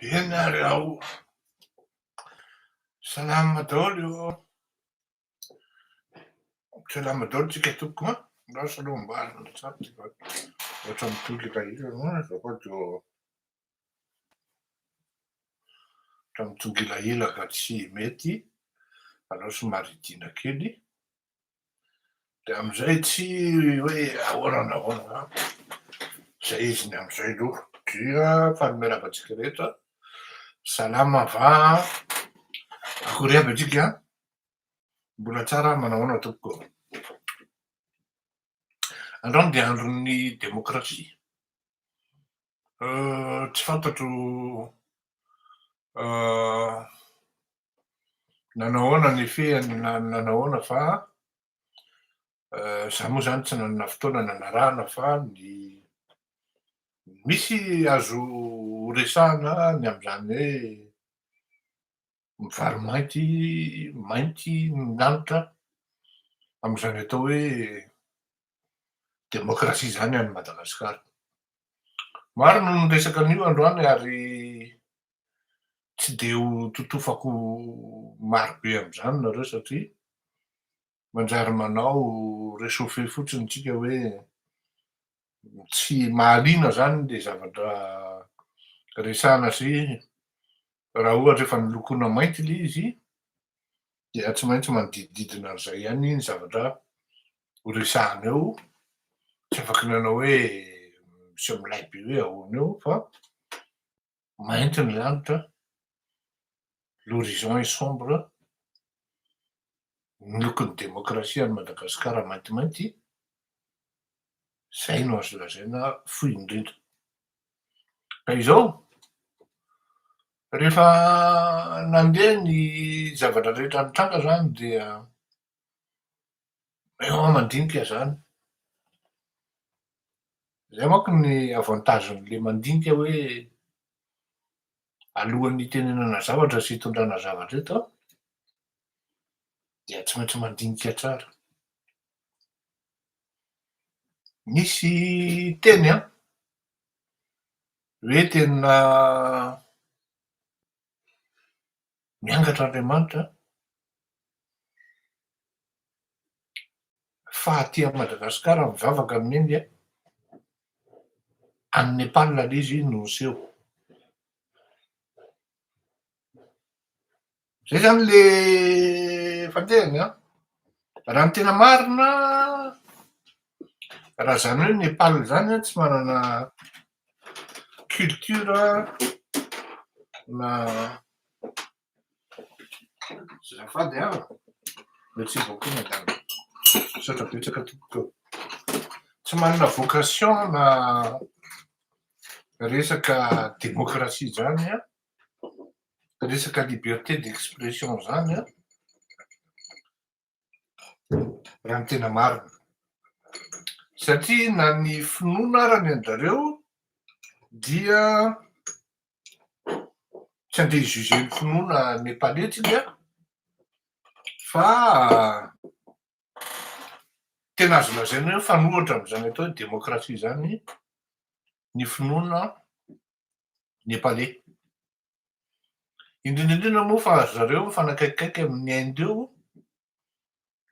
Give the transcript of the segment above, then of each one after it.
Ianareo, salama daholo. Salama daholo tsika tompoko a. Lasa aloha ambalina tsara tsika ohatra mitolika ilana zavadio ohatra mitonga elaela ka tsy mety aleo somary idina kely de am'izay tsy hoe ahoana na ahoana zay izy ny am'izay aloha dia fanomenako antsika rehetra salama va akory aby atsika a mbola tsara manahoana tompoko androany de andron'ny demokrasia tsy fantatro nanahoana ny fehany na nanahoana fa za moa zany tsy nanana fotoana nanarahana fa ny misy azo resahana ny am'zany hoe mivary mainty ny lanitra am'zany atao hoe demokrasia zany any Madagasikara. Maro no niresaka an'io androany ary tsy de ho totofako marobe am'zany nareo satria manjary manao réchauffé fotsiny tsika hoe tsy mahaliana zany le zavatra resahana sy raha ohatra efa nolokoina mainty le izy dia tsy maintsy manodidididina an'izay ihany ny zavatra ho resahana eo, tsy afaky nanao hoe miseho milay be hoe ahoana eo fa mainty ny lanitra, l'horizon est sombre, ny lokon'ny demokrasia any Madagasikara maintimainty, zay no azo lazaina fohy indrindra. Ka izao rehefa nandeha ny zavatra rehetra nitranga zany dia eo mandinika zany. Zay manko ny avantagen'le mandinika hoe alohan'ny itenenana zavatra sy hitondrana zavatra eto a dia tsy maintsy mandinika tsara. Misy teny a hoe tena miangatra Andriamanitra fa aty Madagasikara mivavaka amin'iny a any Nepal le izy no niseho. Zay zany le fandehany a raha ny tena marina raha zany hoe Nepal zany a tsy manana culture na azafady a merci beaucoup madame misaotra betsaka tompoko eo, tsy manana vocation na resaka demokrasia zany a, resaka liberté d'expression zany a raha ny tena marina satria na ny finoana ara ny anjareo dia tsy andeha hijuge ny finoana nepalais tsika fa tena azo lazaina hoe fanohatra am'zany atao hoe demokrasia zany ny finoana nepalais. Indrindraindrindra moa fa zareo mifanakaikikaiky amin'ny Inde eo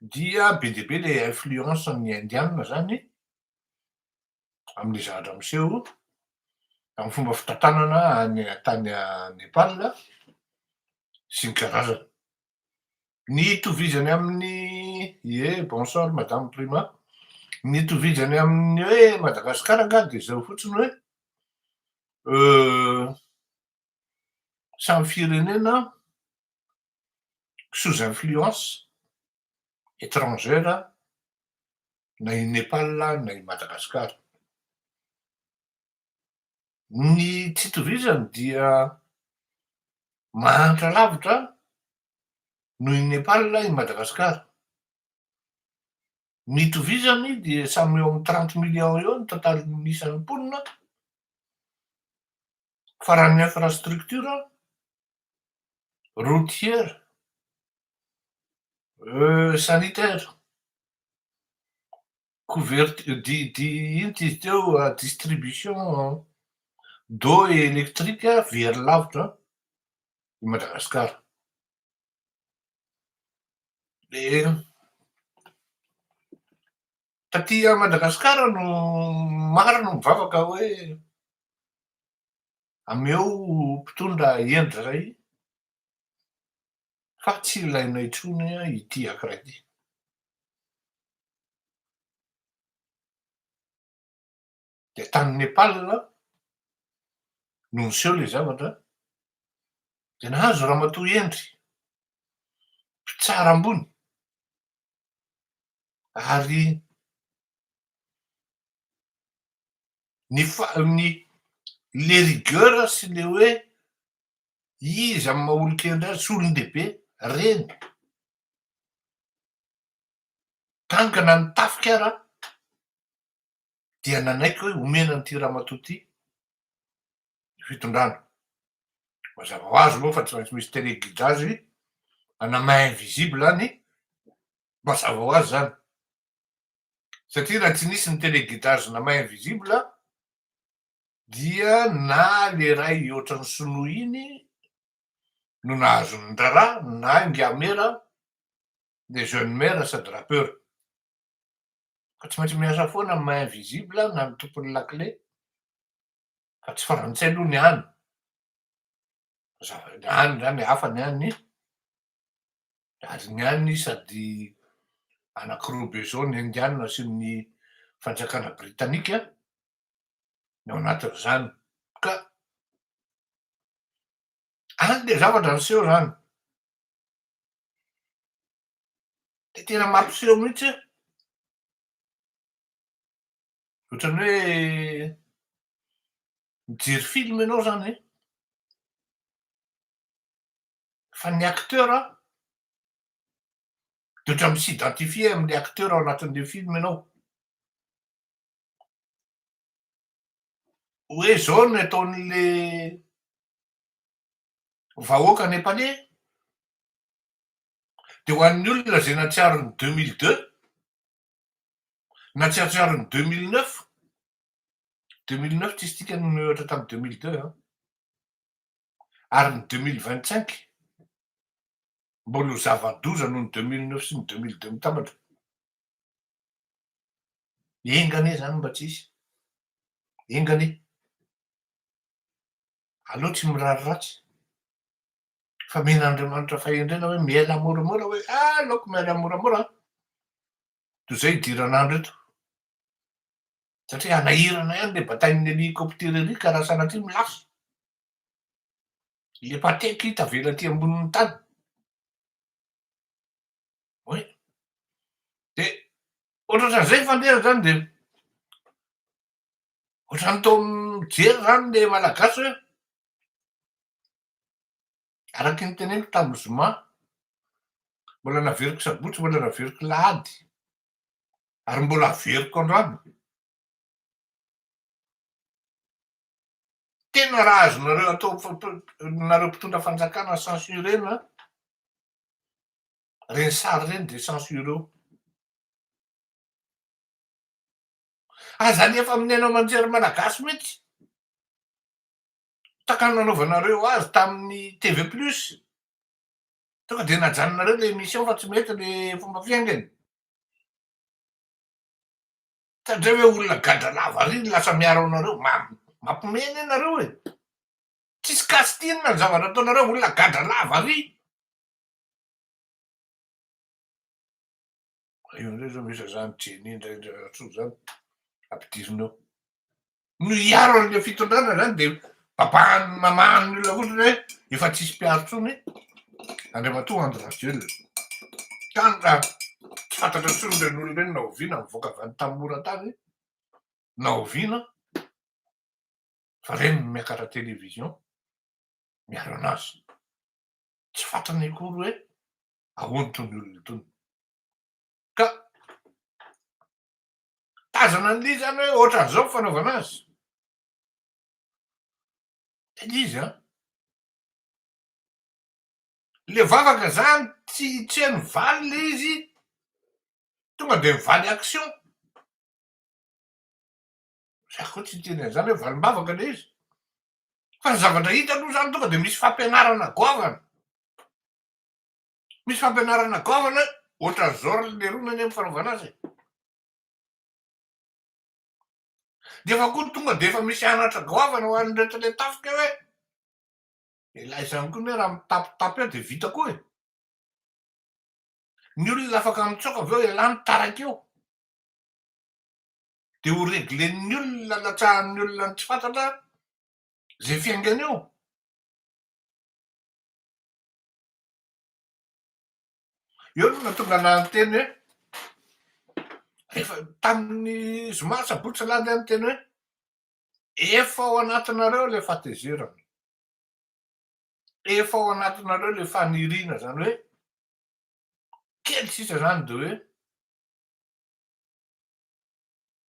dia be dia be le influence ny indiana zany amin'le zavatra miseho amin'ny fomba fitantanana any tany Nepal sy ny karazany. Ny itovizany amin'ny bonsoir madame Prima, ny itovizany amin'ny hoe Madagasikara angamba de zao fotsiny hoe samy firenena sous influence étrangère na i Nepal na i Madagasikara. Ny tsy itovizany dia mahantra lavitra noho i Nepal i Madagasikara. Ny itovizany dia samy eo amin'ny 30 millions eo ny totalin'ny isan'ny mponina fa raha ny infrastructure routière, sanitaire, ino ty izy teo distribution do elektrika very lavitra i Madagasikara. De taty Madagasikara no maro no mivavaka hoe ameo mpitondra endra zay fa tsy ilaina intsony ity ankiray ity. De tany Nepal no niseho le zavatra de nahazo ramatoa endry mpitsara ambony ary ny le rigueur sy le hoe izy amy maha olon-kendry azy sy olon-dehibe reny tangana nitafika ara dia nanaiky hoe omena an'ity ramatoa ty fitondrana. Mazava ho azy moa fa tsy maintsy misy téléguidage ana main invisible any, mazava ho azy zany satria raha tsy nisy ny téléguidage na main invisible dia na le ray ohatran'ny sinoa iny no nahazony drara na ngamera de jeune mère sady rapeur ka tsy maintsy miasa foana ny main invisible na ny tompon'ny lakile fa tsy farantsay aloha ny any ny any zany hafa ny any ary ny any sady anankiroa be zao ny indiana sy ny fanjakana britanika ny ao anatin'izany ka any le zavatra niseho zany de tena mampiseho mihitsy ohatran'ny hoe mijery film ianao zany fa ny acteur de ohatran'ny misidentifie am'le acteur ao anatin'le film ianao hoe zao ny ataon'le vahoaka nepalais de ho an'ny olona zay natsiarony 2002 na tsiatsiarony 2009 tsisy tika ohatra tamy 2002 ary ny 2025 mbola ho zava-doza noho ny 2009 sy ny 2002 mitambatra engane zany mba tsisy engane aleo tsy mirariratsy fa men'Andriamanitra fahendrena hoe miaila moramora hoe aleoko miaila moramora toy zay idiran'andro eto satria anahirana ihany le batain'ny hélicoptère ery ka raha sanatria milafo le pateky tavela aty ambonin'ny tany oe de ohatran'izay fandeha zany de ohatrany tao mijery zany le malagasy hoe araky ny teneniko tamy zoma mbola naveriko sabotsy mbola naveriko lahady ary mbola averiko androany tena raha azonareo atao nareo mpitondra fanjakana censurena reny sary reny de censureo aza alefa amin'ianao manjery malagasy mihitsy takany nanaovanareo azy tamin'ny TV plus tonga de najanonareo le émission fa tsy mety le fomba fiaingany satria hoe olona gadra lava ry lasa miaro anareo mampimena ianareo e tsisy castinina ny zavatra ataonareo olona gadra lava ry io ndray zao misy zany jeny indraindratso zany ampidirinao no hiaro an'le fitondrana zany de papahany mamahany olona fotriny hoe efa tsisy mpiaro tsony andriamatoa androaziel tany raha tsy fantatra tsony ren'olo reny na oviana mivoaka avy any tamy moratany na oviana fa reny miakatra télévision miaro anazy tsy fantany akory hoe ahoany tony olona tony ka tazana an'ly zany hoe ohatran'izao fanaovana azy de izy le vavaka zany tsy hainy valy le izy tonga de mivaly action zay koa tsy teny zany hoe valim-bavaka le izy Fa ny zavatra hita aloha zany tonga de misy fampianarana goavana. Misy fampianarana goavana ohatran'izao le ronany amy fanaovana azy. De efa koa tonga de efa misy anatra goavana ho an'ny rehetra le tafika hoe ilahy zany koa ne raha mitapitapy eo de vita koa e. Ny olona afaka mitsoka avy eo ialany taraiky eo. De ho reglen'ny olona latsahan'ny olona ny tsy fantatra zay fiaingany eo. Eo no nahatonga anahy niteny hoe rehefa tamin'ny zoma sabotsy alahady aho niteny hoe efa ao anatinareo le fahatezerana, efa ao anatinareo le faniriana, zany hoe kely sisa zany de hoe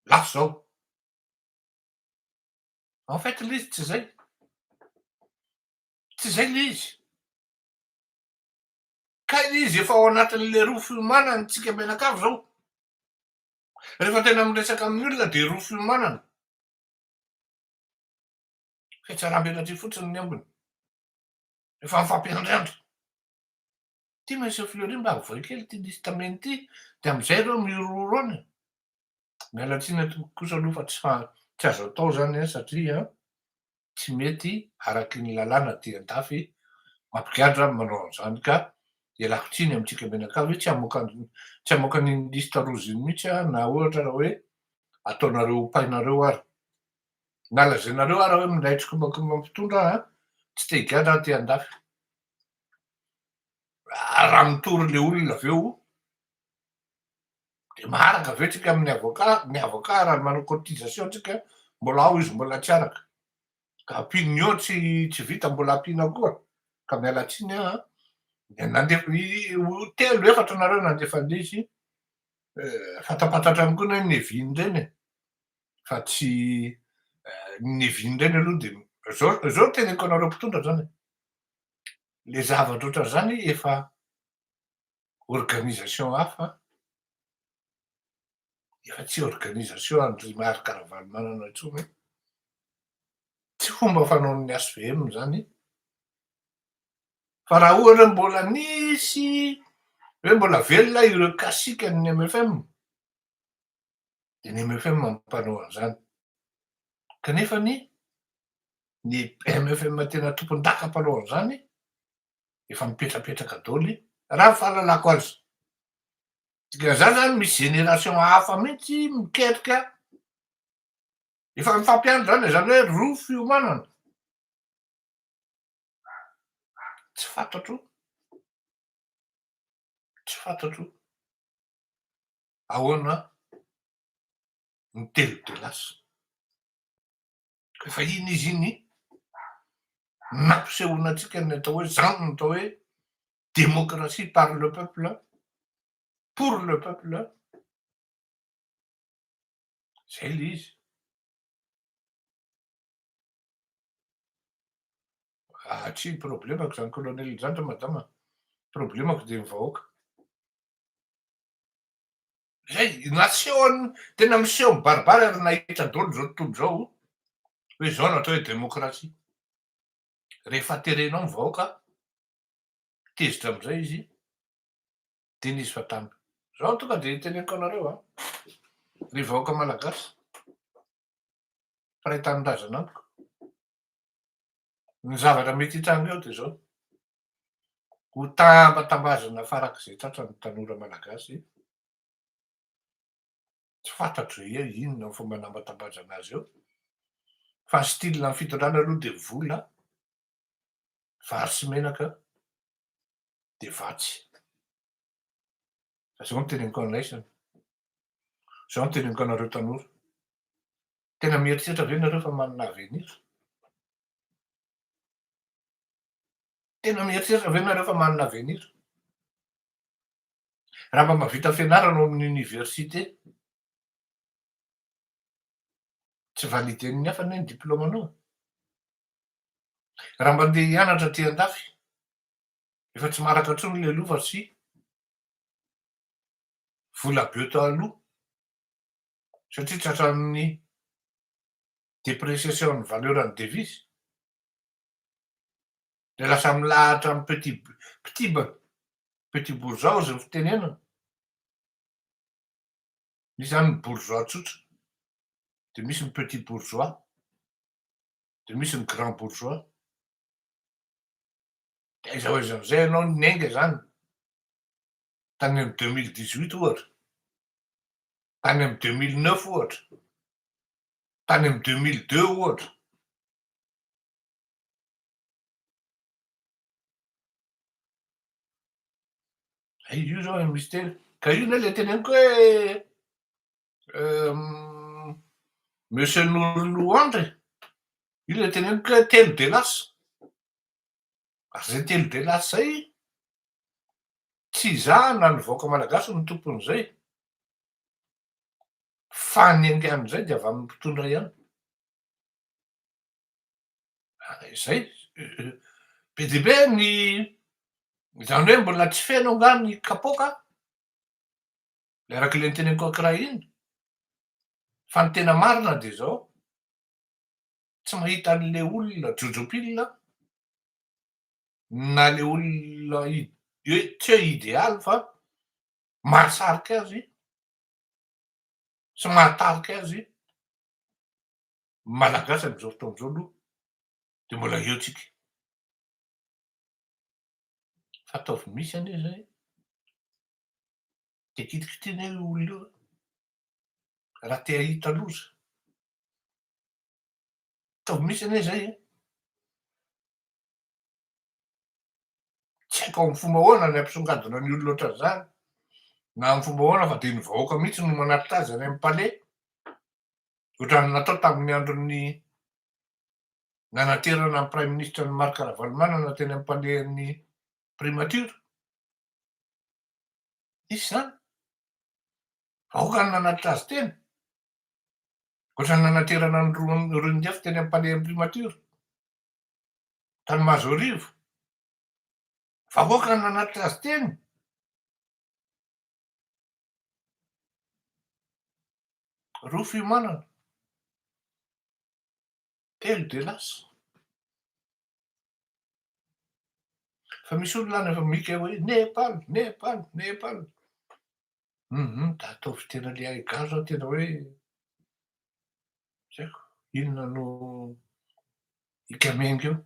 lafo zao. En fait le izy tsy zay, tsy zay le izy. Ka izy efa ao anatin'le ro fiomanana tsika menakavy zao. Rehefa tena miresaka amin'ny olona de ro fiomanana. Fiatsaram-belatry fotsiny ny ambiny. Efa mifampiandriandry. Ty monsieur Fleury mba avoy kely ty nisy tameny ty, de am'izay reo miorooro any. Miala tsiny kosa aloha fa tsy azo atao zany satria tsy mety araky ny lalàna ty an-dafy mampigadra manao an'izany ka ialako tsiny amintsika menakavy hoe tsy hamoaka an'iny lista rozy iny mihitsy na ohatra raha hoe ataonareo painareo ary. Na lazainareo ary hoe minday trikombakimba mpitondra tsy te higadra aho ty an-dafy. Raha mitory le olona avy eo de maharaka aveo tsika amin'ny avocat, ny avocat raha manao cotisation tsika mbola ao izy mbola tsy araka. Ka ampinony eo tsy vita mbola ampiana koa. Ka miala tsiny aho telo efatra nareo nandefa an'izy fantapantatra amiko hoe neviny reny e. Fa tsy neviny reny aloha de zao teneniko anareo mpitondra zany e. Le zavatra ohatran'izany efa organisation hafa, efa tsy organisation Andry Ravalomanana intsony. Tsy fomba fanaon'ny HVM zany. Fa raha ohatra mbola nisy hoe mbola velona ireo kasikan'ny MFM de ny MFM mampanao an'izany. Kanefany ny MFM tena tompon-daka mpanao an'izany efa mipetrapetraka daholo raha ny fahalalako azy. Dikan'izany zany misy génération hafa mihitsy miketrika efa mifampiandry zany hoe ro fiomanana. Tsy fantatro, tsy fantatro ahoana ny telo de lasa. Efa iny izy iny nampisehoana antsika ny atao hoe zany no atao hoe démocratie par le peuple, pour le peuple. Zay le izy. Tsy problemako zany colonel zany madama, problemako de ny vahoaka. Zay nasehony tena miseho mibaribary ary nahitra daholo zao tontolo zao hoe zao no atao hoe démocratie. Rehefa terenao ny vahoaka, tezitra am'izay izy de n'izy fa tampoka. Zao tonga de teneniko anareo ry vahoaka malagasy, faray tanindrazana amiko. Ny zavatra mety hitranga eo de zao: ho tambatambazana farak'izay tratran'ny tanora malagasy. Tsy fantatro hoe inona ny fomba hanambatambazana azy eo. Fa ny style-ny fitondrana aloha de vola, vary sy menaka de vatsy. Zao no teneniko an'iraisana. Zao no teneniko anareo tanora. Tena mieritreritra ve nareo fa manana avenir? Tena mieritreritra ve nareo fa manana avenir? Raha mba mahavita fianarana ao amin'ny université, tsy validen'ny hafa anie ny diplômanao. Raha mba andeha hianatra aty an-dafy, efa tsy maraka intsony le loha fa sy vola be tao aloha satria tratran'ny dépréciation-ny valeur-ny devise. De lasa milahatra amin'ny petit bourgeois ozy ny fitenenana. Misy zany ny bourgeois tsotra, de misy ny petit bourgeois, de misy ny grand bourgeois. De aiza ho aiza am'izay ianao niainga zany, tany amin'ny 2018 ohatra, tany amin'ny 2009 ohatra, tany amin'ny 2002 ohatra. Io zao misy teny, ka io ne le teneniko hoe Monsieur Noronoandry, io le teneniko hoe telo de lasa. Ary zay telo de lasa zay, tsy izaho na ny vahoaka malagasy no tompon'izay, fa ny angian'izay de avy amin'ny mpitondra ihany. Zay be dia be zany hoe mbola tsy feno anga ny kapoaka, le arak'ile noteneniko ankiray iny, fa ny tena marina de zao, tsy mahita an'le olona jojo-pila na le olona tsy hoe idéaly fa mahasarika azy sy mahatarika azy malagasy am'zao fotoan'izao aloha, de mbola eo tsika. Fa ataovy misy anie zay, de kitikitiana io olona io raha te hahita loza. Ataovy misy anie zay e. Tsy haiko amin'ny fomba ahoana ny ampisongadina ny olona ohatran'izany, na amin'ny fomba ahoana fa de ny vahoaka mihitsy no manatitra azy any amin'ny palais. Ohatran'ny natao tamin'ny andron'ny nanaterana ny prime ministre ny Marc Ravalomanana teny amin'ny palais-n'ny primature. Misy zany, vahoaka ny nanatitra azy teny, ohatran'ny nanaterana ny Roniafy teny amin'ny palais-n'ny primature tany Mazorivo, vahoaka ny nanatitra azy teny. Roa fiomanana, telo de lasa. Fa misy olona any efa mika hoe Nepal, Nepal, Nepal. Da ataovy tena le aiga zao tena hoe tsy haiko, inona no ikamenga eo.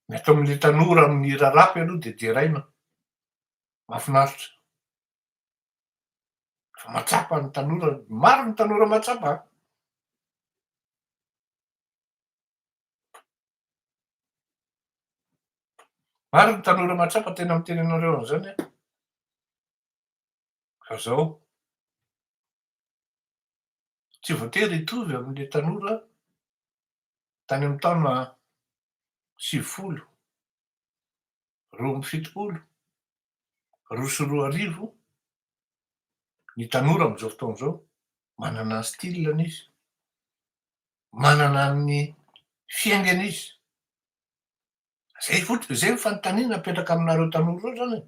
Ny atao amin'le tanora amin'ny hira rapy aloha de deraina, mahafinaritra. Fa matsapa ny tanora, maro ny tanora matsapa. Maro ny tanora matsapa tena miteny anareo an'izany aho. Fa zao tsy voatery hitovy amin'le tanora tany amin'ny taona 70, 20, 20, 20. Ny tanora am'zao fotoan'izao manana ny style-ny izy, manana ny fiaingany izy. Zay ny fanontaniana apetraka aminareo tanora reo zany e.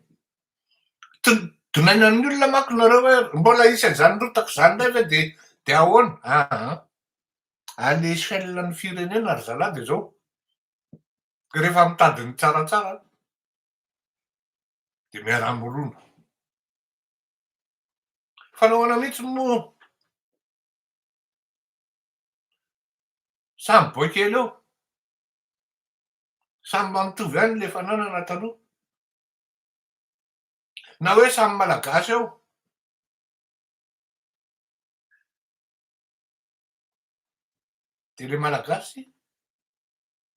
Donainan'ny olona manko nareo hoe mbola isan'izany rotako zany indray ve de ahoana? À l'échelle-ny firenena ry zalahy de zao, rehefa mitady ny tsaratsara de miara-morono. Fa nahoana mihitsy moa samy bois-kely eo, samy manontolo ihany le fananana taloha, na hoe samy malagasy eo. De le malagasy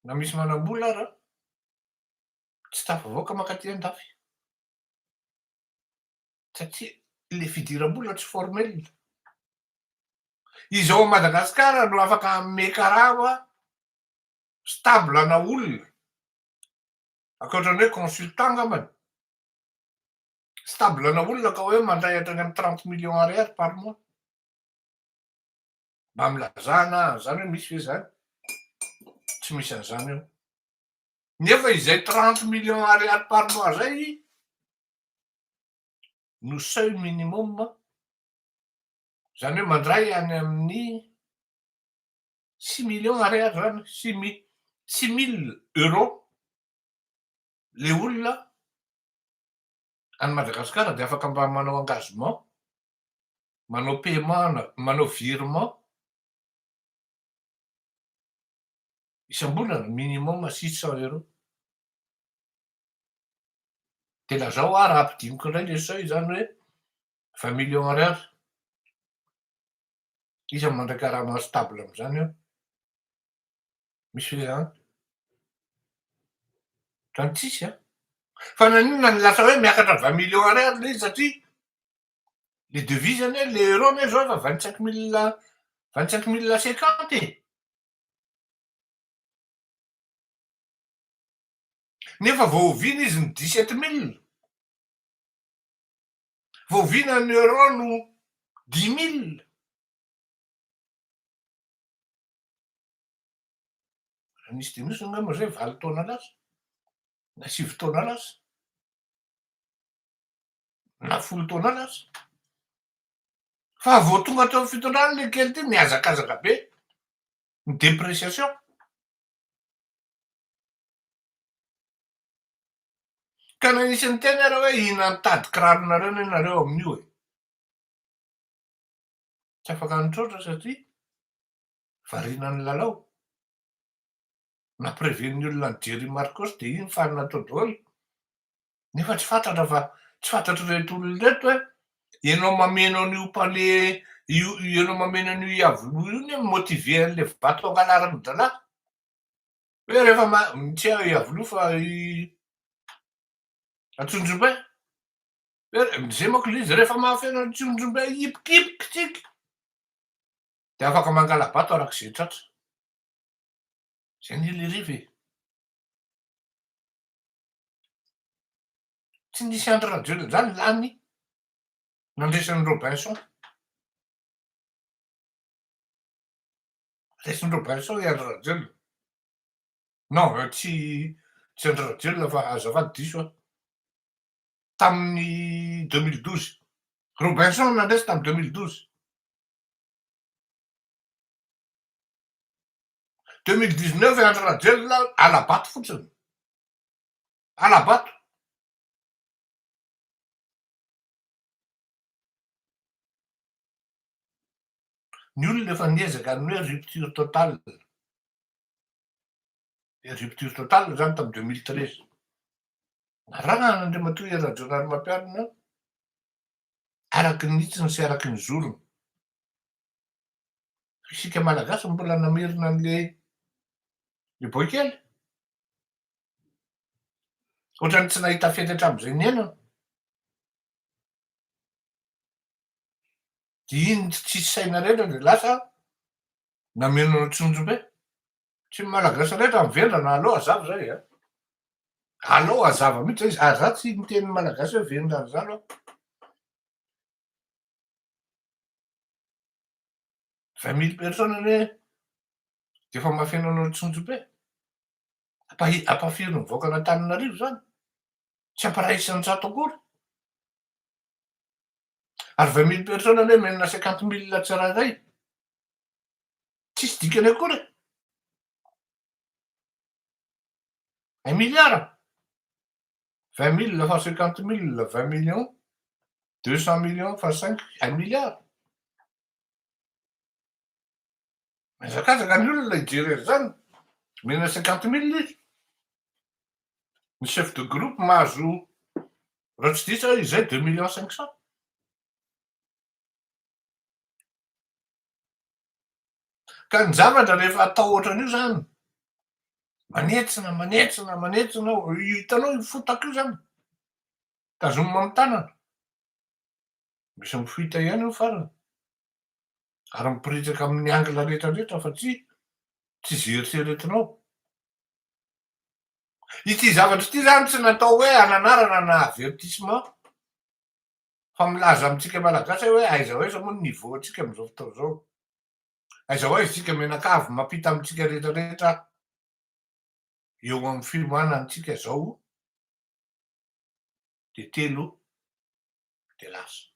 na misy manam-bola ara, tsy tafavoaka mankaty an-dafy satria le fidiram-bola tsy formel. Izao à Madagasikara no afaka meka stable-na olona, ankoatran'ny hoe consultant angambany, stable-na olona ka hoe mandray hatrany amin'ny 30 millions ariary par mois. Mba milazana an'izany hoe misy ve zany? Tsy misy an'izany eo. Nefa izay 30 millions ariary par mois zay no seuil minimum, zany hoe mandray any amin'ny 6 millions ariary zany 6 000 euros le olona any Madagasikara de afaka mba manao engagement, manao paiement, manao virement isam-bolana minimum 600 euros. De lazao aho raha ampidiniko indray le seuil zany hoe 20 millions ariary. Iza mandraka raha mahastable am'zany eo. Misy hoe zany. Zany tsisy a. Fa naninona ny lasa hoe miakatra 20 millions ariary le izy satria le devise anie le euro anie zao efa 25 050 e. Nefa vao oviana izy ny 17 000. Vao oviana ny euro no 10 000. Nisy de misy angamba zay 8 taona lasa na 7 taona lasa na 10 taona lasa. Fa vao tonga tao amin'ny fitondrana le kely ty miazakazaka be ny dépréciation. Ka nanisy ny tena areo hoe ina nitady kiraronareo ne nareo amin'io e. Tsy afaka nitrotro satria variana ny lalao. Nampireveny olona ny Jerry Marcos de iny fa natao daholo. Nefa tsy fantatra fa tsy fantatry reto olona reto hoe ianao mameno an'io palais ianao mameno an'io iavoloha io ne motiver an'le vato angalarin'ny dala. Hoe rehefa tsy iavoloha fa Antsonjombe. Zay manko le izy rehefa mahafeno Antsonjombe hipikipiky tsika de afaka mangala bato arak'izay tratra. Zay ny ileriva e. Tsy nisy andro radio zany lany nandresan'ny Robinson. Resan'ny Robinson andro radio. Non, tsy andro radio fa azafady diso a. Tamin'ny 2012. Robinson nandresy tamin'ny 2012. 2019 andro radio alabato fotsiny. Alabato. Ny olona efa niezaka ny hoe rupture totale. Rupture totale zany tamin'ny 2013. Raha Andriamatoa Rajaonary Mampianina araky ny hitsiny sy araky ny zorony. Isika malagasy mbola namerina an'le boikely. Ohatrany tsy nahita fety hatramin'izay niainana. De iny tsisy saina rehetra de lasa nameno Antsonjombe. Tsy malagasy rehetra mivendrana alao azava zay a. Alao azava mihitsy zay za tsy miteny malagasy hoe vendrana zany aho. 20 000 personnes ane de efa mahafeno anao Antsonjombe. Ampafiry ny vahoaka an'Antananarivo zany. Tsy amparahisy ny 100 akory. Ary 20 000 personnes ane menina 50 000 tsirairay. Tsisy dikany akory. 1 milliard. 20 000 fois 50 000, 20 millions. 200 millions fois 5, 1 milliard. Mihazakazaka ny olona hijery zany. Menina 50 000 izy. Ny chef de groupe mahazo raha tsy diso izay 2 millions 500. Ka ny zavatra rehefa atao ohatran'io zany manetsina hitanao io fotaka io zany tazomina amin'ny tanana misy mifoita ihany io farany ary miporitaka amin'ny angla rehetrarehetra fa tsy zeriseretinao. Ity zavatra ity zany tsy natao hoe ananarana na avertissement fa milaza amintsika malagasy hoe aiza hoe sa moa ny niveau antsika am'izao fotoana zao. Aiza hoe isika menakavy mampita amintsika rehetrarehetra eo amin'ny fiomanantsika zao de 3 de lasa.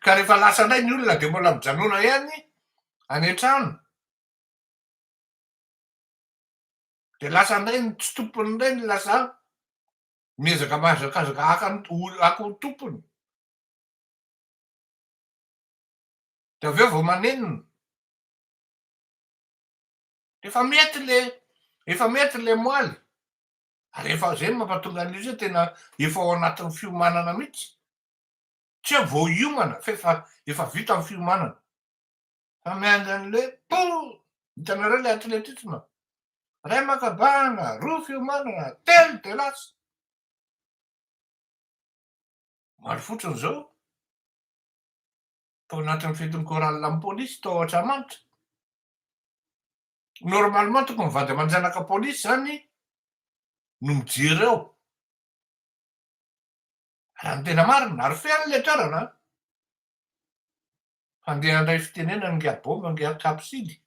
Ka rehefa lasa indray ny olona de mbola mijanona ihany any an-trano. De lasa indray tsy tompony indray ny lasa miezaka mahazakazaka ako ho tompony. De avy eo vao manenina. Efa mety le moaly. Ary efa zay mampatonga an'izy io tena efa ao anatin'ny fiomanana mihitsy. Tsy hoe vao hiomana fa efa vita ny fiomanana. Fa miandry an'le hitanareo le atletisme. Ray makabana, 2 fiomanana, 3 de lasa. Maro fotsiny zao. Tao anatin'ny fetiny koralina amin'ny polisy tao Antsamanitra. Normalement tokony mivady aman-janaka polisy zany no mijery eo. Raha ny tena marina, ary feany le toerana. Handeha handray fitenenana ngia-bomba, ngia-kapisidy.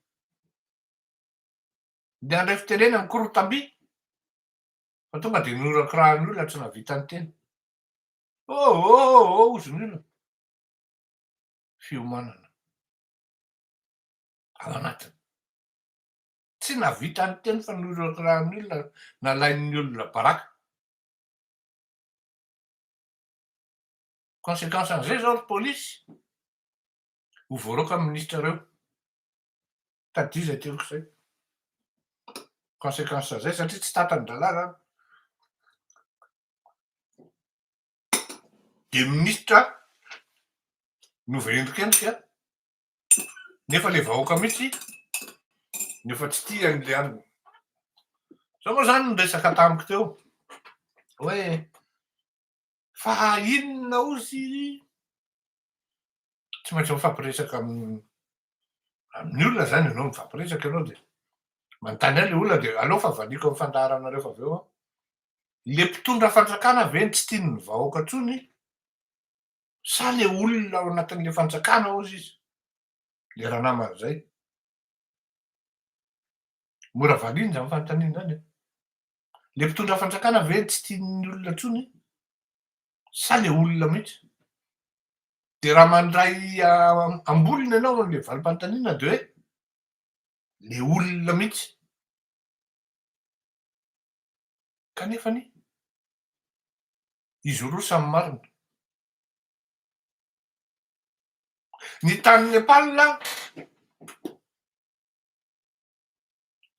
Ndeha handray fitenenana korotabia. Fa tonga de norakirahan'ny olona tsy nahavita ny teny. Ozy ny olona. Fiomanana. Ao anatiny. Tsy nahavita ny teny fa norakirahan'ny olona, nalain'ny olona baraka. Conséquence an'izay zao ry polisy. Ho voaroaka ny minisitra reo. Tadia zay teloko zay. Conséquence zay satria tsy tatany dalàna. De minisitra no voaendrikendrika. Nefa le vahoaka mihitsy nefa tsy tia an'le aniny. Zao moa zany niresaka tamiko teo hoe fa inona ozy tsy maintsy mifampiresaka amin'ny olona zany ianao mifampiresaka ianao de manontany ahy le olona de aleo fa vaniko amin'ny fandaharanareo fa avy eo aho. Le mpitondra fanjakana ve tsy tiany vahoaka ntsony sa le olona ao anatin'le fanjakana ozy izy? Le raha namana zay. Mora valiana zany fanontaniana zany. Le mpitondra fanjakana ve tsy tian'ny olona ntsony sa le olona mihitsy? De raha mandray ambolina ianao le valim-panontaniana de hoe le olona mihitsy. Kanefany izy roa samy marina. Ny tany Nepal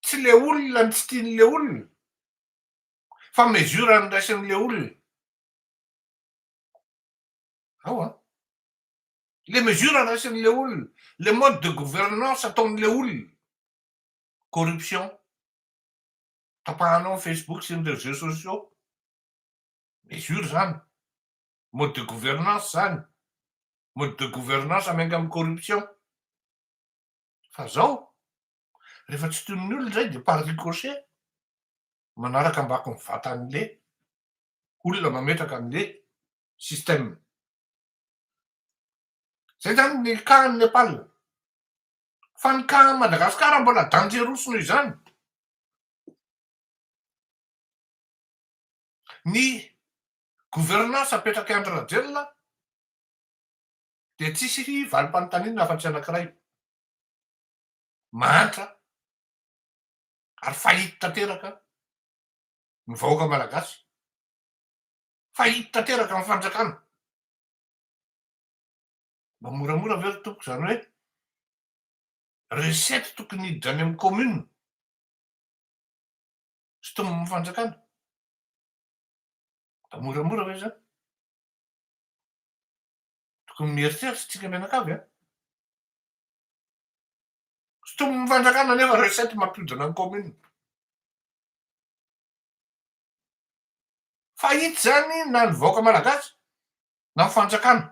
tsy le olona ny tsy tian'le olona fa mesura niraisin'le olona. Ao le mesura niraisin'le olona, le mode de gouvernance ataon'le olona. Corruption. Tapahanao Facebook sy ny réseaux sociaux. Mesure zany. Mode de gouvernance zany. Mode de gouvernance amiainga amin'ny corruption. Fa zao rehefa tsy toin'ny olona zay de par ricochet manaraka ambako ny vatan'le olona mametraka an'le système. Zay zany ny cas-ny Nepal. Fa ny cas Madagasikara mbola danjerosiny izany. Ny gouvernance apetraka i Andry Rajoelina de tsisy valim-panontaniana afa-tsy anankiray. Mantra ary fahity tanteraka ny vahoaka malagasy. Fahity tanteraka ny fanjakana. Mba moramora ve ry tompoko zany hoe recette tokony hiditra any amin'ny commune sy tombo fanjakana. Mba moramora ve zany? Tokony mieritreritra tsika mianakavy a. Sy tombo fanjakana nefa recette mampiodina ny commune. Fahity zany na ny vahoaka malagasy na ny fanjakana.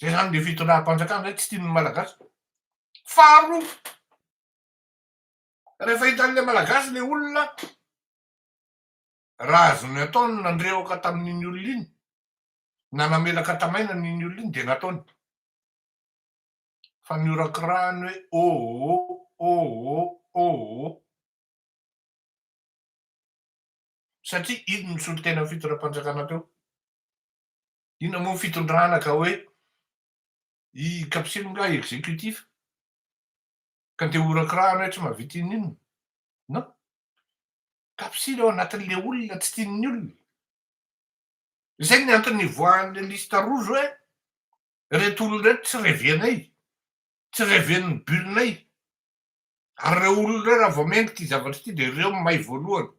Zay zany le fitondram-panjakana zay tsy tian'ny malagasy. Faharoa, rehefa hitan'le malagasy le olona raha azony ataony nandrehoaka tamin'iny olona iny na namelaka tamaina n'iny olona iny de nataony. Fa niorakirahany hoe satria ino ny solon-tena fitondram-panjakana teo? Inona moa ny fitondrana ka hoe I kapisinga exécutif ka andeha horan-kirahana hoe tsy mahavita inona. Non, kapisiny ao anatin'le olona tsy tian'ny olona. Zay ny antony ivoahan'le lista rouge hoe reto olona reto tsy revenay, tsy reven'ny bulonay. Ary reo olona reo raha vao mengo ty zavatra ty de reo may voalohany.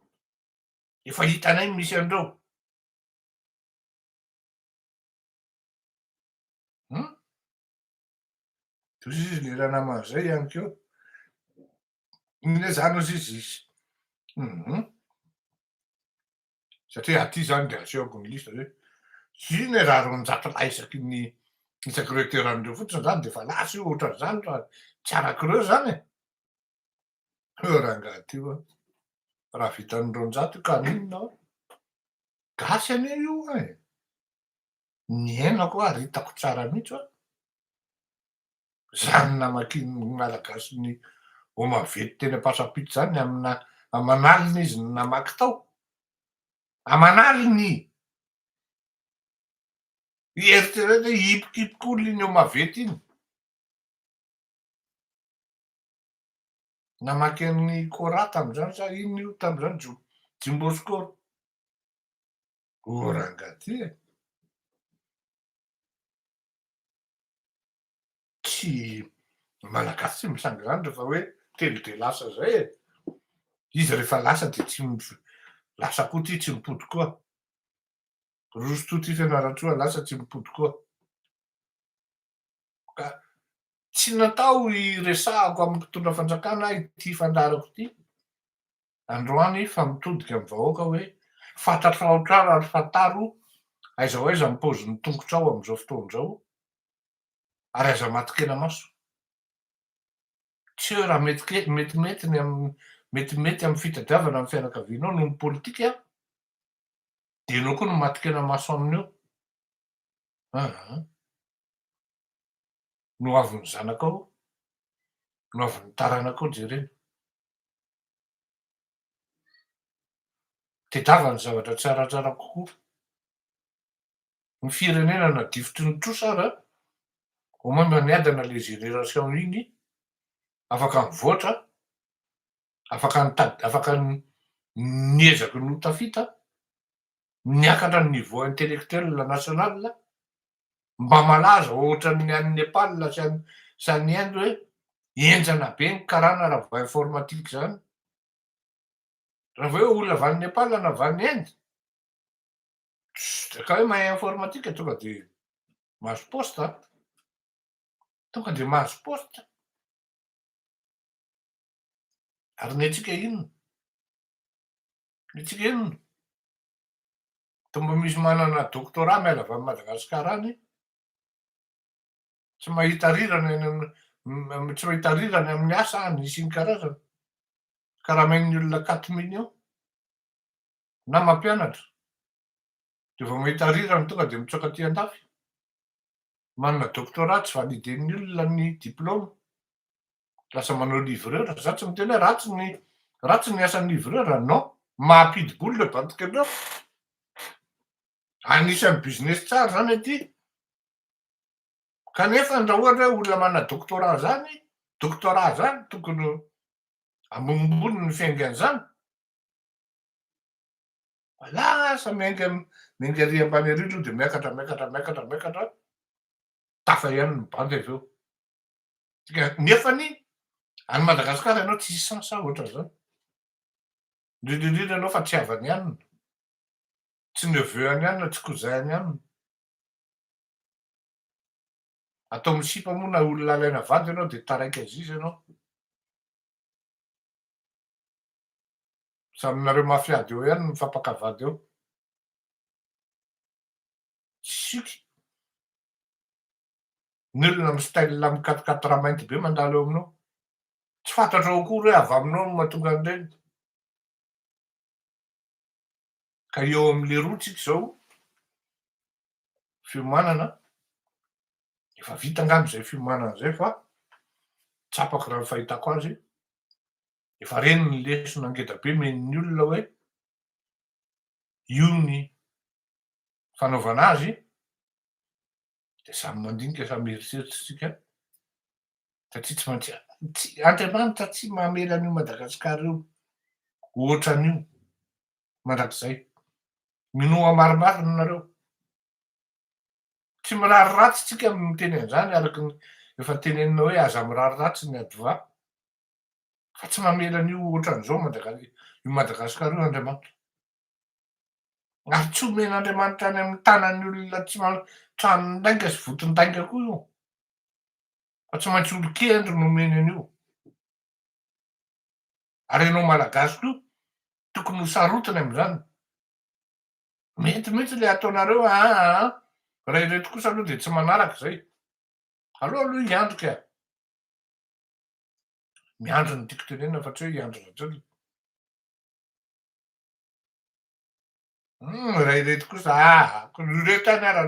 Efa hitanay misy an'ireo. Toy izy le naman'izay ihany keo. Zany izy satria aty zany de asehoko ny lista hoe ino e raha roanjato lahy isaky reteran'ireo fotsiny zany de fa lasa io ohatran'izany raha tsy arak'ireo zany e. Rangahy ty hoy raha vitan'ny roanjato io ka ninona ao? Gasy anie io e. Niainako ary hitako tsara mihitsy aho. Zany namakian'ny malagasy ny homavety teny Ampasapito zany aman'alina izy no namaky tao. Aman'aliny! Ieritrereto hoe hipokipok'olona iny homavety iny. Namaky an'ny Kora tam'izany sa ino io tam'izany Jimbosco. Rangahy ty e. Tsy malagasy tsy misanga zany rehefa hoe telo de lasa zay e. Izy rehefa lasa de tsy lasa koa ty tsy mipody koa. Roso toa ty Fianarantsoa lasa tsy mipody koa. Ka tsy natao iresahako amin'ny mpitondra fanjakana ity fandarako ity. Androany fa mitodika amin'ny vahoaka hoe fantatrao tsara ary fantaro aiza ho aiza ny paozin'ny tongotrao amin'izao fotoan'izao ary aza matikena maso. Tsy hoe raha metimety amin'ny fitadiavana amin'ny fianakavianao noho ny politika de ianao koa no matikena maso amin'io. No avin'ny zanakao, no avin'ny taranakao jerena. Tediava ny zavatra tsaratsara kokoa. Ny firenena nadifotry ny trosa ary au moins mba niadana le génération iny, afaka mivoatra, afaka niezaky ny ho tafita, niakatra ny niveau intellectuel national, mba malaza ohatran'ny an'i Nepal sy an'i Inde hoe henjana be ny karana raha vao informatique zany. Raha vao hoe olona avy any Nepal na avy any Inde, ka hoe mahay informatique tonga de mahazo poste. Tonga de mahazo poste. Ary ny antsika inona? Ny antsika inona? Mba misy manana doctorat miala avy amin'ny Madagasikara any, tsy mahita rirany amin'ny asa any sy ny karazany. Ka raha main'ny olona 4 millions na mampianatra de vao mahita rirany tonga de mitsoaka aty an-dafy. Manana doctorat tsy validen'ny olona ny diplôme. Lasa manao livreur. Za tsy miteny hoe ratsy ny asan'ny livreur, non, mahampidi-bola le bantikanao. Anisan'ny business tsara zany aty. Kanefa raha ohatra hoe olona manana doctorat zany tokony ambonimbony ny fiaingan'izany. Lasa miainga arỳ ambany arỳ aloha de miakatra tafa ihany ny banky avy eo. Nefany any Madagasikara ianao tsisy chance ohatran'izany. Indrindrindrindra ianao fa tsy havany ihany, tsy neveu-any ihany na tsy cousin-ny ihany. Atao misipa moa na olona alaina vady ianao de taraiky azy izy ianao. Saminareo mafiady eo ihany mifampakavady eo. Siky. Ny olona amin'ny style mikatokatoka raha mainty be mandalo eo aminao. Tsy fantatrao akory hoe avy aminao no mahatonga an'ireny. Ka eo amin'le roa tsika zao fiomanana, efa vita angamba zay fiomanana zay fa tsapako raha ny fahitako azy. Efa reny ny lesona ngeda be men'ny olona hoe io ny fanaovana azy De samy mandinika, samy mieritseritsy tsika. Satria tsy maintsy Andriamanitra tsy mamela an'io Madagasikara io ohatran'io mandrakizay. Minoa marimarina nareo. Tsy mirary ratsy tsika miteny an'izany araky ny efa tenenina hoe aza mirary ratsy ny adova. Fa tsy mamela an'io ohatran'izao io Madagasikara io Andriamanitra. Ary tsy omen'Andriamanitra any amin'ny tanan'ny olona tranondainga sy votondainga koa io. Fa tsy maintsy olon-kendry no omeny an'io. Ary ianao malagasy koa tokony ho sarotiny amin'izany. Mety mihitsy le ataonareo raha ireto kosa aloha de tsy manaraka zay. Aleo aloha hiandrika. Miandry ny tiako tenenina fa tsy hoe hiandry ratsiny. Raha ireto kosa ireto any ara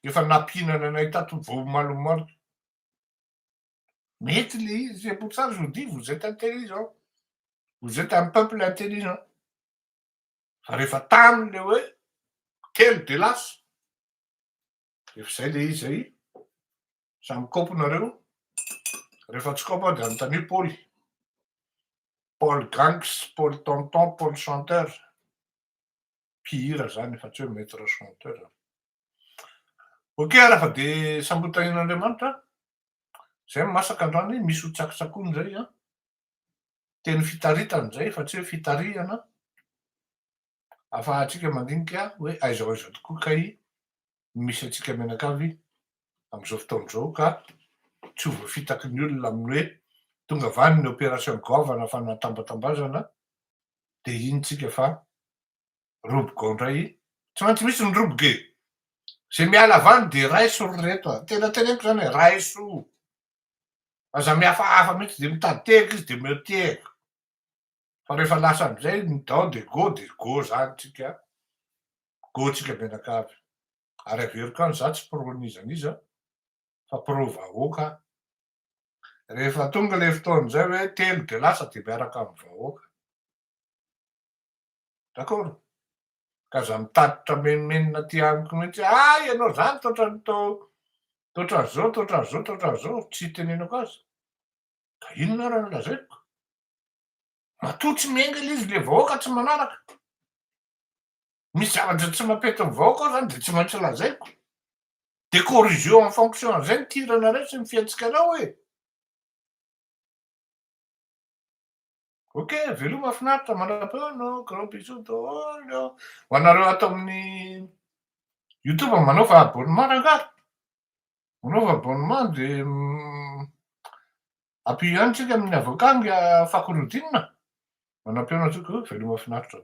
efa nampinana anay tato vao malomaloka. Mety le izy, c'est pour ça je vous dis, vous êtes intelligent. Vous êtes un peuple intelligent. Fa rehefa tany le hoe telo de lasa. Efa zay le izy zay. Samy kaopinareo. Rehefa tsy kaopy de anontania Paul. Paul Gangs, Paul Tonton, Paul Chanteur. Mpihira zany fa tsy hoe maître chanteur. Ok, raha de sambotanin'Andriamanitra. Zay masaka androany misy ho tsakotsakoiny zay teny fitaritana zay fa tsy hoe fitarihana. Ahafahantsika mandinika hoe aiza ho aiza tokoa kay misy atsika mianakavy amin'izao fotoan'izao ka tsy ho voafitaky ny olona amin'ny hoe tonga avany ny opération goavana fanatambatambazana de iny tsika fa roboka indray. Tsy maintsy misy ny roboke. Zay miala avany de raiso ry reto. Tena teneniko zany hoe raiso. Aza mihafahafa mihitsy de mitady tehaka izy de meo tehaka. Fa rehefa lasa am'izay ny dao de go zany tsika. Go tsika mianakavy. Ary averiko any za tsy pro-nizaniza fa pro-vahoaka. Rehefa tonga le fotoan'izay hoe telo de lasa de miaraka amin'ny vahoaka. D'accord? Ka aza mitatitra menomenona aty amiko mihitsy ianao zany toatran'izao, tsy tenenako azy. Ka inona raha no lazaiko? Matoa tsy miainga le izy le vahoaka tsy manaraka. Misy zavatra tsy mampety ny vahoaka ao zany de tsy maintsy lazaiko. De corrigeo en fonction zay ny tiranareo sy ny fihetsikanao e. Ok, veloma mahafinaritra manara-peo anao, gros bisous daholo. Ho anareo ato amin'ny YouTube manaova abonnement rangahy. Manaova abonnement de appuyez tsika amin'ny avocat fakorodinina. Manam-peo antsika veloma mahafinaritra.